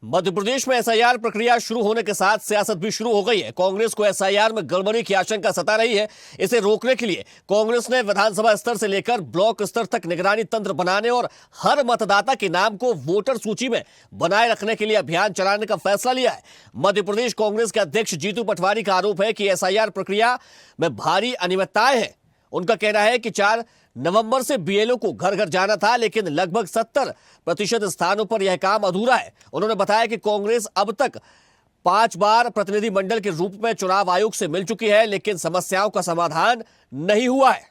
मध्य प्रदेश में एसआईआर प्रक्रिया शुरू होने के साथ सियासत भी शुरू हो गई है। कांग्रेस को एसआईआर में गड़बड़ी की आशंका सता रही है। इसे रोकने के लिए कांग्रेस ने विधानसभा स्तर से लेकर ब्लॉक स्तर तक निगरानी तंत्र बनाने और हर मतदाता के नाम को वोटर सूची में बनाए रखने के लिए अभियान चलाने का फैसला लिया है। मध्य प्रदेश कांग्रेस के अध्यक्ष जीतू पटवारी का आरोप है कि एसआईआर प्रक्रिया में भारी अनियमितताएं हैं। उनका कहना है कि 4 नवंबर से बीएलओ को घर घर जाना था, लेकिन लगभग 70% स्थानों पर यह काम अधूरा है। उन्होंने बताया कि कांग्रेस अब तक 5 बार प्रतिनिधि मंडल के रूप में चुनाव आयोग से मिल चुकी है, लेकिन समस्याओं का समाधान नहीं हुआ है।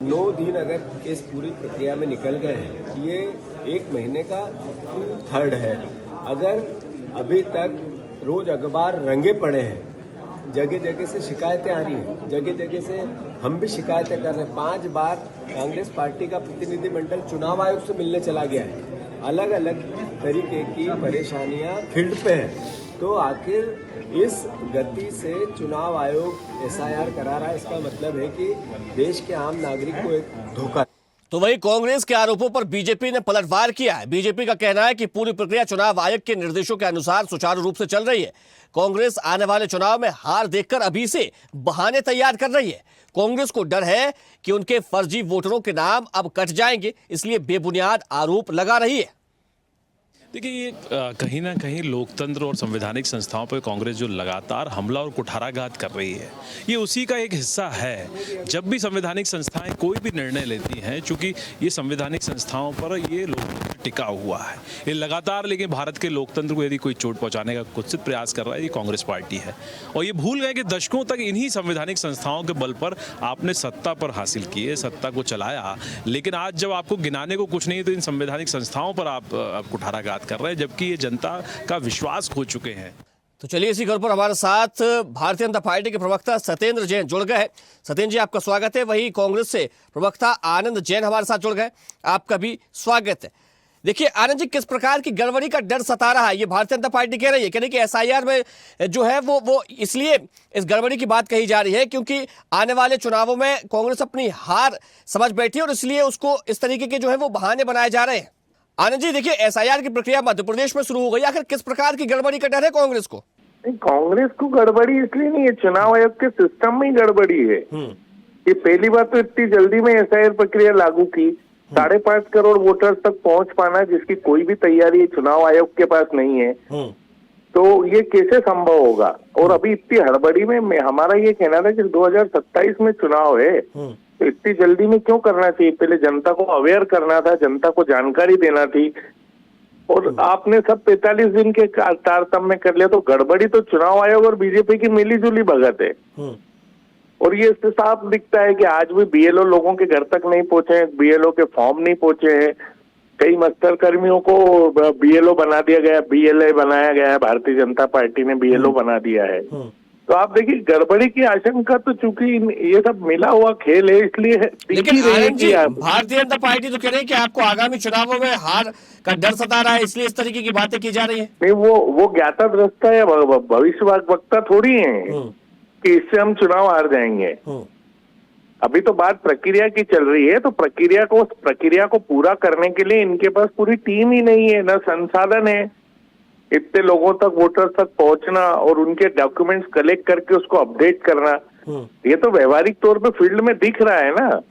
9 दिन अगर इस पूरी प्रक्रिया में निकल गए हैं, ये 1 महीने का 3rd है। अगर अभी तक रोज अखबार रंगे पड़े हैं, जगह जगह से शिकायतें आ रही हैं, जगह जगह से हम भी शिकायतें कर रहे हैं। 5 बार कांग्रेस पार्टी का प्रतिनिधि मंडल चुनाव आयोग से मिलने चला गया है। अलग अलग तरीके की परेशानियां फील्ड पे हैं। तो आखिर इस गति से चुनाव आयोग एसआईआर करा रहा है, इसका मतलब है कि देश के आम नागरिक को एक धोखा। तो वही कांग्रेस के आरोपों पर बीजेपी ने पलटवार किया है। बीजेपी का कहना है कि पूरी प्रक्रिया चुनाव आयोग के निर्देशों के अनुसार सुचारू रूप से चल रही है। कांग्रेस आने वाले चुनाव में हार देखकर अभी से बहाने तैयार कर रही है। कांग्रेस को डर है कि उनके फर्जी वोटरों के नाम अब कट जाएंगे, इसलिए बेबुनियाद आरोप लगा रही है। देखिए, ये कहीं ना कहीं लोकतंत्र और संवैधानिक संस्थाओं पर कांग्रेस जो लगातार हमला और कुठाराघात कर रही है, ये उसी का एक हिस्सा है। जब भी संवैधानिक संस्थाएं कोई भी निर्णय लेती हैं, चूंकि ये संवैधानिक संस्थाओं पर ये लोकतंत्र टिका हुआ है, ये लगातार, लेकिन भारत के लोकतंत्र को यदि कोई चोट पहुंचाने का कुत्सित प्रयास कर रहा है, ये कांग्रेस पार्टी है। और ये भूल गए कि दशकों तक इन्हीं संवैधानिक संस्थाओं के बल पर आपने सत्ता पर हासिल की है, सत्ता को चलाया, लेकिन आज जब आपको गिनाने को कुछ नहीं है तो इन संवैधानिक संस्थाओं पर आप कुठाराघात कर रहे हैं, जबकि ये जनता का विश्वास खो चुके हैं। तो चलिए, इसी खबर पर हमारे साथ भारतीय जनता पार्टी के प्रवक्ता सत्येंद्र जैन जुड़ गए हैं। सत्येंद्र जी, आपका स्वागत है। वही कांग्रेस से प्रवक्ता आनंद जैन हमारे साथ जुड़ गए, आपका भी स्वागत है। देखिए आनंद जी, किस प्रकार की गड़बड़ी का डर सता रहा है, ये भारतीय जनता पार्टी कह रही है। कह रही कि एसआईआर में जो है वो इसलिए इस गड़बड़ी की बात कही जा रही है क्योंकि आने वाले चुनावों में कांग्रेस अपनी हार समझ बैठी है और इसलिए उसको इस तरीके के जो है वो बहाने बनाए जा रहे हैं। आनंद जी, देखिए एसआईआर की प्रक्रिया मध्य प्रदेश में शुरू हो गई, आखिर किस प्रकार की गड़बड़ी का डर है कांग्रेस को? कांग्रेस को गड़बड़ी इसलिए नहीं है, चुनाव आयोग के सिस्टम में ही गड़बड़ी है। ये पहली बार तो इतनी जल्दी में एसआईआर प्रक्रिया लागू की, 5.5 करोड़ वोटर्स तक पहुंच पाना जिसकी कोई भी तैयारी चुनाव आयोग के पास नहीं है, तो ये कैसे संभव होगा? और अभी इतनी हड़बड़ी में हमारा ये कहना था कि 2027 में चुनाव है, तो इतनी जल्दी में क्यों करना चाहिए? पहले जनता को अवेयर करना था, जनता को जानकारी देना थी, और आपने सब 45 दिन के तारतम्य कर लिया। तो गड़बड़ी तो चुनाव आयोग और बीजेपी की मिलीजुली भगत है। और ये इससे साफ दिखता है कि आज भी बीएलओ लोगों के घर तक नहीं पहुंचे हैं, बीएलओ के फॉर्म नहीं पहुंचे हैं। कई मस्टर कर्मियों को बीएलओ बना दिया गया, बीएलए बनाया गया है, भारतीय जनता पार्टी ने बीएलओ बना दिया है। तो आप देखिए, गड़बड़ी की आशंका तो चूंकि ये सब मिला हुआ खेल है, इसलिए लेकिन भारतीय जनता पार्टी तो कह रही है कि आपको आगामी चुनावों में हार का डर सता रहा है, इसलिए इस तरीके की बातें की जा रही है। नहीं, वो ज्ञाता दृष्टा या भविष्य वक्ता थोड़ी है कि इससे हम चुनाव हार जाएंगे। अभी तो बात प्रक्रिया की चल रही है, तो प्रक्रिया को पूरा करने के लिए इनके पास पूरी टीम ही नहीं है, न संसाधन है इतने लोगों तक, वोटर तक पहुंचना और उनके डॉक्यूमेंट्स कलेक्ट करके उसको अपडेट करना। ये तो व्यवहारिक तौर पे फील्ड में दिख रहा है ना।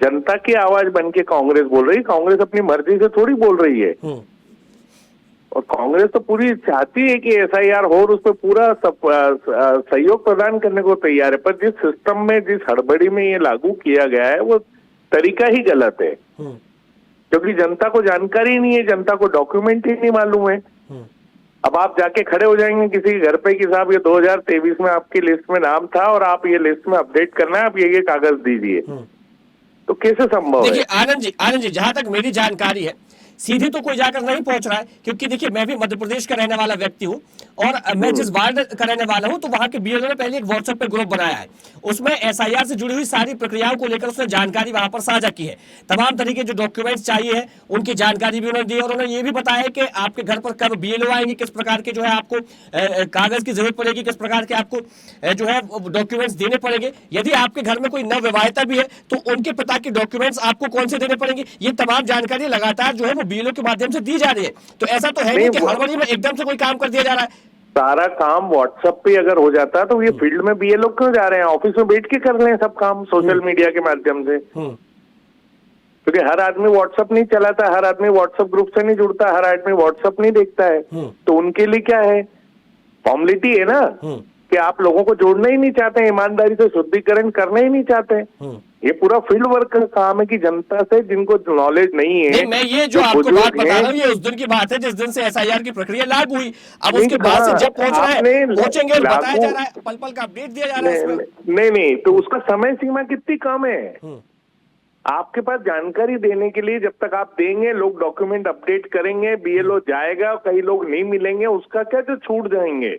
जनता की आवाज बन के कांग्रेस बोल रही है, कांग्रेस अपनी मर्जी से थोड़ी बोल रही है। और कांग्रेस तो पूरी चाहती है कि एसआईआर हो और उस पर पूरा सहयोग प्रदान करने को तैयार है, पर जिस सिस्टम में, जिस हड़बड़ी में ये लागू किया गया है, वो तरीका ही गलत है। क्योंकि जनता को जानकारी नहीं है, जनता को डॉक्यूमेंट ही नहीं मालूम है। अब आप जाके खड़े हो जाएंगे किसी के घर पे कि साहब ये 2023 में आपकी लिस्ट में नाम था और आप ये लिस्ट में अपडेट करना है, आप ये कागज दीजिए, तो कैसे संभव है? देखिए आनंद जी, जहां तक मेरी जानकारी है, सीधे तो कोई जाकर नहीं पहुंच रहा है, क्योंकि देखिए मैं भी मध्य प्रदेश का रहने वाला व्यक्ति हूं और मैं जिस वार्ड का रहने वाला हूं, तो वहां के बीएलओ ने पहले एक व्हाट्सएप पे ग्रुप बनाया है, उसमें एसआईआर से जुड़ी हुई सारी प्रक्रियाओं को लेकर उसने जानकारी वहां पर साझा की है। तमाम तरीके जो डॉक्यूमेंट्स चाहिए है उनकी जानकारी भी उन्होंने दी और उन्होंने ये भी बताया कि आपके घर पर कब बीएलओ आएंगे, किस प्रकार के जो है आपको कागज की जरूरत पड़ेगी, किस प्रकार के आपको जो है डॉक्यूमेंट्स देने पड़ेंगे। यदि आपके घर में कोई नवविवाहिता भी है तो उनके पिता के डॉक्यूमेंट्स आपको कौन से देने पड़ेंगे, ये तमाम जानकारी लगातार जो है वो बीएलओ के माध्यम से दी जा रही है। तो ऐसा तो है नहीं कि हड़बड़ी में एकदम से कोई काम कर दिया जा रहा है। सारा काम व्हाट्सएप पे अगर हो जाता तो ये फील्ड में बीएलओ क्यों जा रहे हैं? ऑफिस में बैठ के कर लें सब काम सोशल मीडिया के माध्यम से। क्योंकि हर आदमी व्हाट्सएप नहीं चलाता, हर आदमी व्हाट्सएप ग्रुप से नहीं जुड़ता, हर आदमी व्हाट्सएप नहीं देखता है। तो उनके लिए क्या है, फॉर्मेलिटी है ना कि आप लोगों को जोड़ना ही नहीं चाहते, ईमानदारी से शुद्धिकरण करना ही नहीं चाहते। ये पूरा फील्ड वर्क का काम है कि जनता से जिनको नॉलेज नहीं है। नहीं, मैं ये जो आपको बात बता रहा हूँ ये उस दिन की बात है जिस दिन से एसआईआर की प्रक्रिया लागू हुई। अब उसके बाद से जब पहुंच रहा है, पहुंचेंगे, बताया जा रहा है, पल पल का अपडेट दिया जा रहा है। नहीं, तो उसका समय सीमा कितनी कम है। आपके पास जानकारी देने के लिए जब तक आप देंगे, लोग डॉक्यूमेंट अपडेट करेंगे, बीएलओ जाएगा, कई लोग नहीं मिलेंगे, उसका क्या जो छूट जाएंगे।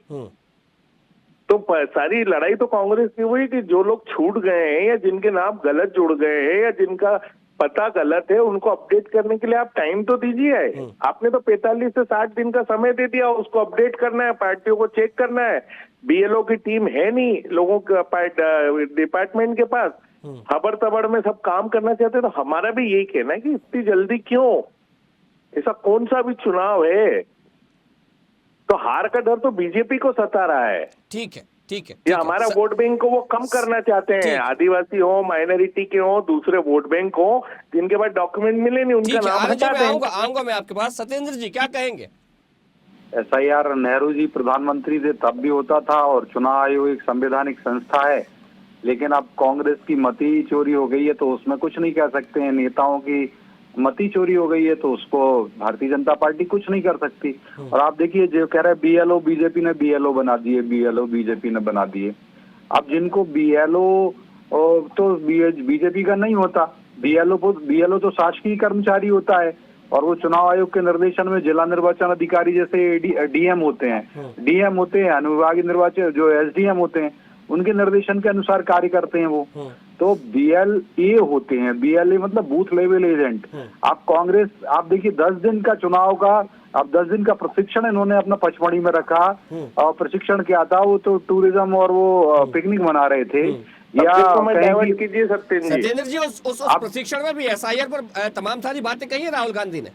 तो सारी लड़ाई तो कांग्रेस की हुई कि जो लोग छूट गए हैं या जिनके नाम गलत जुड़ गए हैं या जिनका पता गलत है उनको अपडेट करने के लिए आप टाइम तो दीजिए। आपने तो 45 से 60 दिन का समय दे दिया, उसको अपडेट करना है, पार्टियों को चेक करना है। बीएलओ की टीम है नहीं लोगों के डिपार्टमेंट के पास, खबर तबड़ में सब काम करना चाहते हैं। तो हमारा भी यही कहना है कि इतनी जल्दी क्यों, ऐसा कौन सा भी चुनाव है, तो हार का डर तो बीजेपी को सता रहा है। ठीक है, ठीक है, ये हमारा वोट बैंक को वो कम करना चाहते हैं। आदिवासी हो, माइनॉरिटी के हो, दूसरे वोट बैंक हो जिनके पास डॉक्यूमेंट मिले नहीं, उनका नाम हटा दें। आऊंगा मैं आपके पास। सत्येंद्र जी क्या कहेंगे? एसआईआर नेहरू जी प्रधानमंत्री थे तब भी होता था और चुनाव आयोग एक संवैधानिक संस्था है, लेकिन अब कांग्रेस की मती चोरी हो गई है तो उसमें कुछ नहीं कह सकते हैं। नेताओं की मती चोरी हो गई है तो उसको भारतीय जनता पार्टी कुछ नहीं कर सकती। और आप देखिए जो कह रहे हैं बीएलओ, बीजेपी ने बीएलओ बना दिए, बीएलओ बीजेपी ने बना दिए। अब जिनको बीएलओ तो बीजेपी का नहीं होता, बीएलओ तो शासकीय कर्मचारी होता है और वो चुनाव आयोग के निर्देशन में जिला निर्वाचन अधिकारी जैसे डीएम होते हैं, अनुविभागीय निर्वाचन जो एसडीएम होते हैं, उनके निर्देशन के अनुसार कार्य करते हैं वो। तो बीएलए होते हैं, बीएलए मतलब बूथ लेवल एजेंट। आप कांग्रेस, आप देखिए 10 दिन का चुनाव का, अब 10 दिन का प्रशिक्षण इन्होंने अपना पचमढ़ी में रखा और प्रशिक्षण क्या था, वो तो टूरिज्म और वो पिकनिक मना रहे थे। या डाइवर्ट कीजिए सत्येंद्र जी, उस प्रशिक्षण में भी एसआईआर पर तमाम सारी बातें कही है राहुल गांधी ने।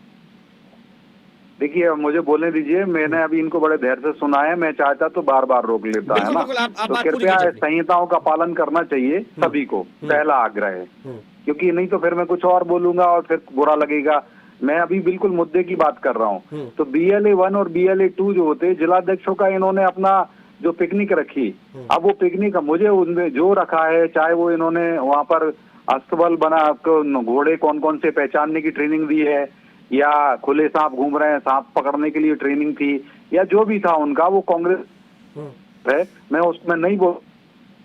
देखिए मुझे बोलने दीजिए, मैंने अभी इनको बड़े धैर्य से सुना है, मैं चाहता तो बार बार रोक लेता है ना। तो कृपया संहिताओं का पालन करना चाहिए सभी को, पहला आग्रह है, क्योंकि नहीं तो फिर मैं कुछ और बोलूंगा और फिर बुरा लगेगा। मैं अभी बिल्कुल मुद्दे की बात कर रहा हूँ। तो BLA 1 और BLA 2 जो होते हैं, जिलाध्यक्षों का इन्होंने अपना जो पिकनिक रखी, अब वो पिकनिक मुझे उनमें जो रखा है, चाहे वो इन्होंने वहां पर अस्तबल बना घोड़े कौन कौन से पहचानने की ट्रेनिंग दी है, या खुले सांप घूम रहे हैं सांप पकड़ने के लिए ट्रेनिंग थी, या जो भी था उनका, वो कांग्रेस है। मैं उसमें नहीं बोल,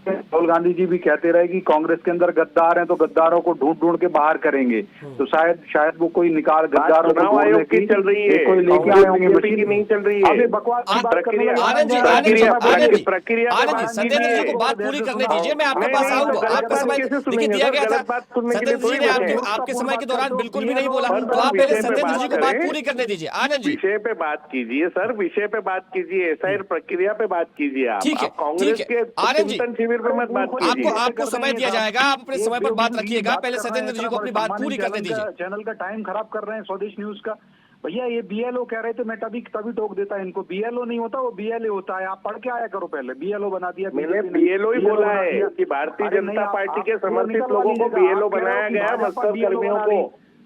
राहुल गांधी जी भी कहते रहे कि कांग्रेस के अंदर गद्दार हैं तो गद्दारों को ढूंढ ढूंढ के बाहर करेंगे। तो शायद वो कोई निकाल गद्दारों को आयोग की चल रही है, कोई लेके आए होंगे, मशीन नहीं चल रही है। बकवास प्रक्रिया सत्येंद्र जी को बात पूरी करने दीजिए, मैं आपके पास आऊंगा। आपका समय देखिए दिया गया था, सत्येंद्र जी ने आपके समय के दौरान बिल्कुल भी नहीं बोला, तो आप पहले सत्येंद्र जी को बात पूरी करने दीजिए। आनंद जी विषय पे बात कीजिए सर, विषय पे बात कीजिए, एसआईआर प्रक्रिया पे बात कीजिए। आप ठीक है, कांग्रेस के चिंतन शिविर पे मत बात कीजिए। आपको समय दिया जाएगा, आप अपने समय पर बात रखिएगा। पहले सत्येंद्र जी को अपनी बात पूरी करने दीजिए। चैनल का टाइम खराब कर रहे हैं स्वदेश न्यूज का। भैया ये बीएलओ कह रहे थे, मैं तभी टोक देता है इनको। बीएलओ नहीं होता, वो बीएलए होता है। आप पढ़ के आया करो पहले, बीएलओ बना दिया। मैंने बीएलओ ही बोला है कि भारतीय जनता पार्टी के समर्थित लोगों को बीएलओ बनाया गया, मजदूर कर्मियों को।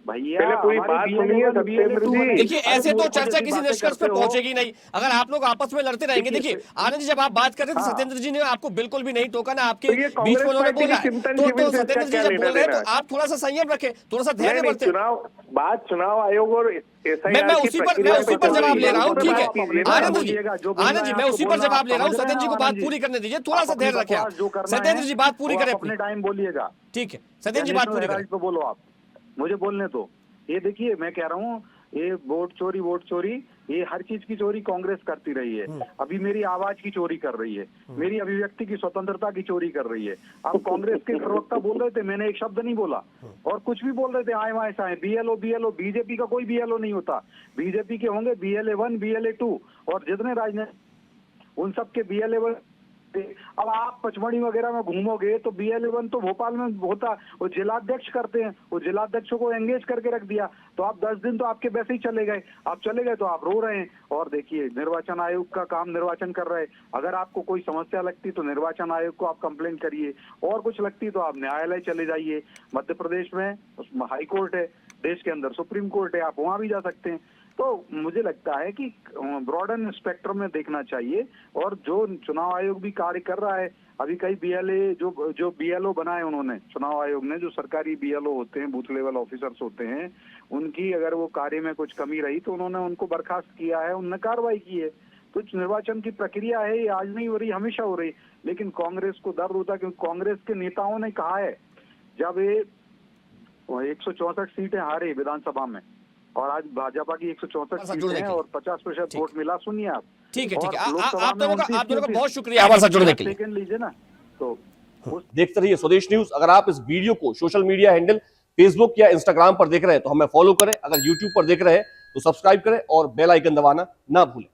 भैया पहले पूरी बात सुनिए सत्येंद्र जी। देखिए ऐसे तो चर्चा किसी निष्कर्ष पे पहुंचेगी नहीं अगर आप लोग आपस में लड़ते रहेंगे। देखिए आनंद जी जब आप बात कर रहे थे, सत्येंद्र जी ने आपको बिल्कुल भी नहीं टोका, ना आपके बीच में उन्होंने बोला। तो सत्येंद्र जी जब बोल रहे हैं तो आप थोड़ा सा संयम रखें, थोड़ा सा धैर्य बरतें। चुनाव आयोग और मैं उसी पर जवाब ले रहा हूँ। ठीक है आनंद जी, मैं उसी पर जवाब ले रहा हूँ। सत्येंद्र जी को बात पूरी करने दीजिए, थोड़ा सा धैर्य रखें आप। सत्येंद्र जी बात पूरी करें अपने टाइम बोलिएगा। ठीक है सत्येंद्र जी बात पूरी करें। बोलो आप, मुझे बोलने दो। ये देखिए मैं कह रहा हूँ, ये वोट चोरी ये हर चीज की चोरी कांग्रेस करती रही है। अभी मेरी आवाज की चोरी कर रही है, मेरी अभिव्यक्ति की स्वतंत्रता की चोरी कर रही है। अब कांग्रेस के प्रवक्ता बोल रहे थे, मैंने एक शब्द नहीं बोला, और कुछ भी बोल रहे थे आए वहां से आए, बीएलओ बीएलओ, बीजेपी का कोई बीएलओ नहीं होता, बीजेपी के होंगे BLA-1 BLA-2 और जितने राजनीति उन सब के BLA-1। अब आप पचमढ़ी वगैरह में घूमोगे तो BLA-1 तो भोपाल में होता, वो जिलाध्यक्ष करते हैं, वो जिलाध्यक्षों को एंगेज करके रख दिया, तो आप 10 दिन तो आपके वैसे ही चले गए, आप चले गए तो आप रो रहे हैं। और देखिए निर्वाचन आयोग का काम निर्वाचन कर रहे हैं, अगर आपको कोई समस्या लगती तो निर्वाचन आयोग को आप कंप्लेंट करिए, और कुछ लगती तो आप न्यायालय चले जाइए। मध्य प्रदेश में हाई कोर्ट है, देश के अंदर सुप्रीम कोर्ट है, आप वहां भी जा सकते हैं। तो मुझे लगता है कि ब्रॉडन स्पेक्ट्रम में देखना चाहिए, और जो चुनाव आयोग भी कार्य कर रहा है, अभी कई BLA जो BLO बनाए उन्होंने चुनाव आयोग ने, जो सरकारी BLO होते हैं, बूथ लेवल ऑफिसर्स होते हैं, उनकी अगर वो कार्य में कुछ कमी रही तो उन्होंने उनको बर्खास्त किया है, उन्होंने कार्रवाई की है। तो निर्वाचन की प्रक्रिया है, ये आज नहीं हो रही, हमेशा हो रही। लेकिन कांग्रेस को दर्द होता है, क्योंकि कांग्रेस के नेताओं ने कहा है, जब ये 164 सीटें हारे विधानसभा में, और आज भाजपा की 164 सीटें हैं और 50% वोट मिला, सुनिए आप। ठीक है, ठीक है, और लोकसभा आप में दोनों का बहुत शुक्रिया हमारे साथ जुड़ने के लिए। सेकंड लीजिए ना, तो देखते रहिए स्वदेश न्यूज। अगर आप इस वीडियो को सोशल मीडिया हैंडल फेसबुक या इंस्टाग्राम पर देख रहे हैं तो हमें फॉलो करें, अगर यूट्यूब पर देख रहे हैं तो सब्सक्राइब करें और बेल आइकन दबाना ना भूलें।